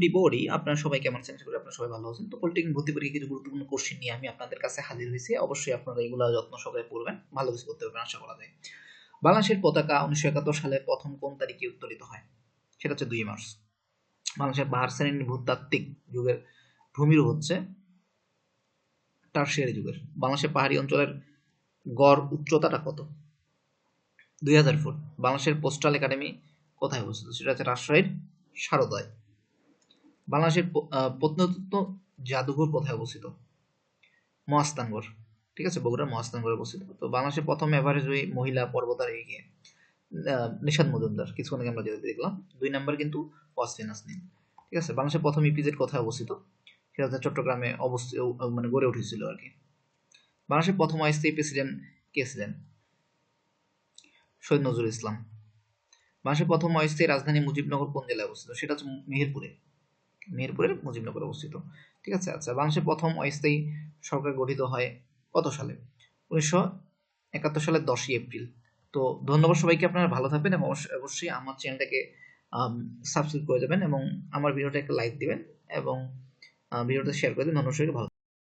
Everybody, আপনারা সবাই কেমন আছেন? আশা করি আপনারা সবাই ভালো আছেন। তো পলিটেকনিক ভর্তি পরীক্ষার কিছু গুরুত্বপূর্ণ কোশ্চেন নিয়ে আমি আপনাদের কাছে হাজির হয়েছি। অবশ্যই আপনারা এগুলো যত্ন সহকারে পড়বেন, ভালো কিছু করতে পারবেন আশা করা যায়। বাংলাদেশের পতাকা 1971 সালে প্রথম কোন তারিখে উত্তোলিত হয়? সেটা হচ্ছে 2 মার্চ। বাংলাদেশের পাহাড় শ্রেণীর ভূতাত্ত্বিক যুগের ভূমিরূপ হচ্ছে টারশিয়ারি যুগের। বাংলাদেশের পাহাড়ি অঞ্চলের গড় উচ্চতাটা কত? 2000 ফুট। বাংলাদেশের পোস্টাল একাডেমি কোথায় অবস্থিত? সেটা হচ্ছে রাজশাহীর শারদায়। বাংলাদেশের প্রত্নতত্ত্ব জাদুঘর কোথায় অবস্থিত? মহাস্থানগড়। ঠিক আছে, বগুড়ার মহাস্থানগড়ে অবস্থিত। তো বাংলাদেশের প্রথম এভারেজয়ী মহিলা পর্বতারোহী নিশাদ মজুমদার, কিছুক্ষণ আগে আমরা যেটা দেখলাম। 2 নাম্বার কিন্তু ওয়াসফিয়া নাজনীন। ঠিক আছে, বাংলাদেশের প্রথম ইপিজেড কোথায় অবস্থিত? সেটা হচ্ছে চট্টগ্রামে অবস্থিত, মানে গড়ে উঠেছিল আর কি। বাংলাদেশের প্রথম অস্থায়ী প্রেসিডেন্ট কে ছিলেন? শহীদ নজরুল ইসলাম। বাংলাদেশের প্রথম অস্থায়ী রাজধানী মুজিবনগর কোন জেলায় অবস্থিত? সেটা হচ্ছে মেহেরপুরে। মেহেরপুরের মুজিবনগর অবস্থিত। ঠিক আছে। আচ্ছা, বাংলাদেশের প্রথম অস্থায়ী সরকার গঠিত হয় কত সালে? 1971 সালের 10ই এপ্রিল। তো ধন্যবাদ সবাইকে, আপনারা ভালো থাকবেন এবং অবশ্যই আমার চ্যানেলটাকে সাবস্ক্রাইব করে দেবেন এবং আমার ভিডিওটা একটা লাইক দিবেন এবং ভিডিওটা শেয়ার করে দিন। ধন্যবাদ সবাইকে, ভালো